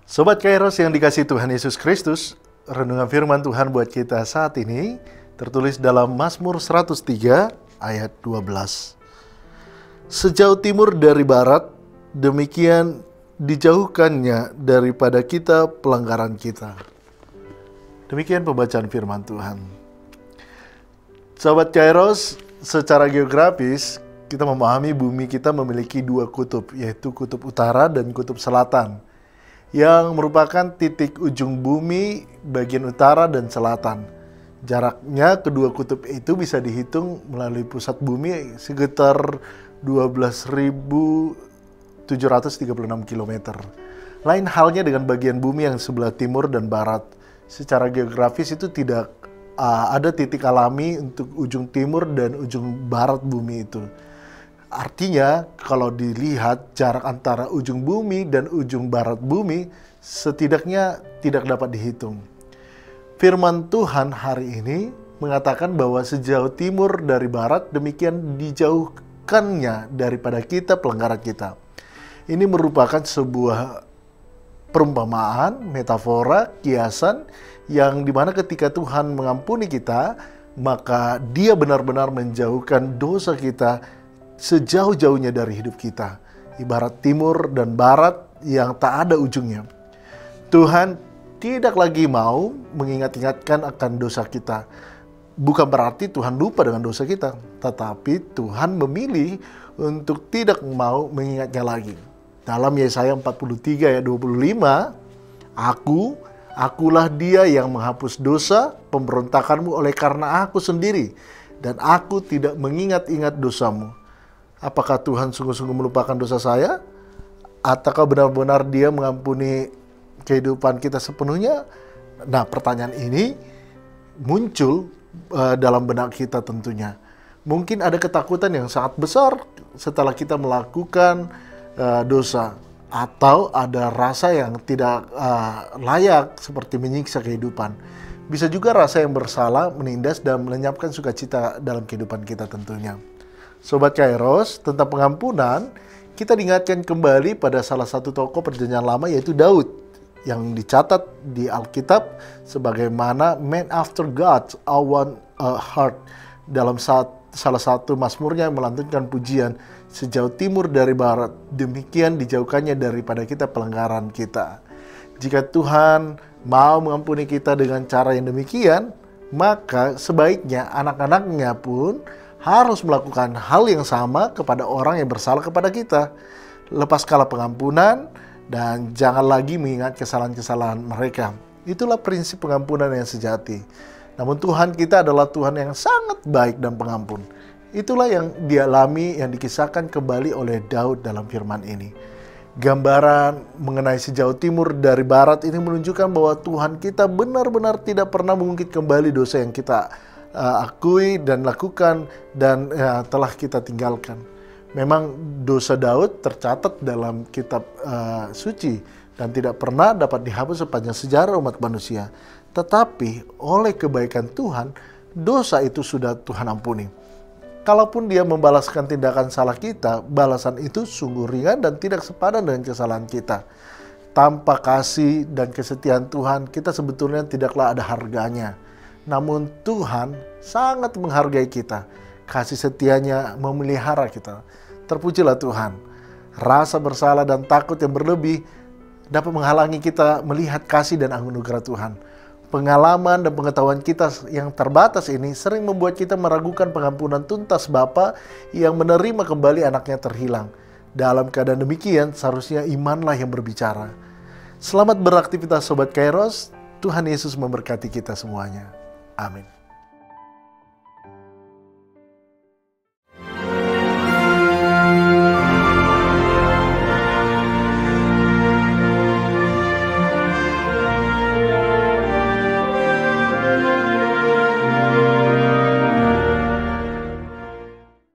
Sobat Kairos yang dikasihi Tuhan Yesus Kristus, renungan firman Tuhan buat kita saat ini tertulis dalam Mazmur 103 ayat 12. Sejauh timur dari barat, demikian dijauhkannya daripada kita pelanggaran kita. Demikian pembacaan firman Tuhan. Sobat Kairos, secara geografis kita memahami bumi kita memiliki dua kutub, yaitu kutub utara dan kutub selatan, yang merupakan titik ujung bumi bagian utara dan selatan. Jaraknya kedua kutub itu bisa dihitung melalui pusat bumi sekitar 12.736 km. Lain halnya dengan bagian bumi yang sebelah timur dan barat. Secara geografis itu tidak ada titik alami untuk ujung timur dan ujung barat bumi itu. Artinya, kalau dilihat jarak antara ujung bumi dan ujung barat bumi, setidaknya tidak dapat dihitung. Firman Tuhan hari ini mengatakan bahwa sejauh timur dari barat, demikian dijauhkannya daripada kita pelanggaran kita. Ini merupakan sebuah perumpamaan, metafora, kiasan, yang dimana ketika Tuhan mengampuni kita, maka Dia benar-benar menjauhkan dosa kita sejauh-jauhnya dari hidup kita. Ibarat timur dan barat yang tak ada ujungnya. Tuhan tidak lagi mau mengingat-ingatkan akan dosa kita. Bukan berarti Tuhan lupa dengan dosa kita, tetapi Tuhan memilih untuk tidak mau mengingatnya lagi. Dalam Yesaya 43 ayat 25, Akulah Dia yang menghapus dosa pemberontakanmu oleh karena Aku sendiri, dan Aku tidak mengingat-ingat dosamu. Apakah Tuhan sungguh-sungguh melupakan dosa saya? Ataukah benar-benar Dia mengampuni kehidupan kita sepenuhnya? Nah, pertanyaan ini muncul dalam benak kita tentunya. Mungkin ada ketakutan yang sangat besar setelah kita melakukan dosa. Atau ada rasa yang tidak layak seperti menyiksa kehidupan. Bisa juga rasa yang bersalah menindas dan melenyapkan sukacita dalam kehidupan kita tentunya. Sobat Kairos, tentang pengampunan, kita diingatkan kembali pada salah satu tokoh perjanjian lama, yaitu Daud, yang dicatat di Alkitab sebagaimana man after God's own heart. Dalam salah satu mazmurnya melantunkan pujian, sejauh timur dari barat, demikian dijauhkannya daripada kita pelanggaran kita. Jika Tuhan mau mengampuni kita dengan cara yang demikian, maka sebaiknya anak-anaknya pun harus melakukan hal yang sama kepada orang yang bersalah kepada kita. Lepaskala pengampunan dan jangan lagi mengingat kesalahan-kesalahan mereka. Itulah prinsip pengampunan yang sejati. Namun Tuhan kita adalah Tuhan yang sangat baik dan pengampun. Itulah yang dialami, yang dikisahkan kembali oleh Daud dalam firman ini. Gambaran mengenai sejauh timur dari barat ini menunjukkan bahwa Tuhan kita benar-benar tidak pernah mengungkit kembali dosa yang kita akui dan lakukan dan telah kita tinggalkan. Memang dosa Daud tercatat dalam kitab suci dan tidak pernah dapat dihapus sepanjang sejarah umat manusia. Tetapi oleh kebaikan Tuhan, dosa itu sudah Tuhan ampuni. Kalaupun Dia membalaskan tindakan salah kita, balasan itu sungguh ringan dan tidak sepadan dengan kesalahan kita. Tanpa kasih dan kesetiaan Tuhan, kita sebetulnya tidaklah ada harganya. Namun Tuhan sangat menghargai kita. Kasih setianya memelihara kita. Terpujilah Tuhan. Rasa bersalah dan takut yang berlebih dapat menghalangi kita melihat kasih dan anugerah Tuhan. Pengalaman dan pengetahuan kita yang terbatas ini sering membuat kita meragukan pengampunan tuntas Bapa yang menerima kembali anaknya terhilang. Dalam keadaan demikian, seharusnya imanlah yang berbicara. Selamat beraktivitas Sobat Kairos. Tuhan Yesus memberkati kita semuanya. Amin.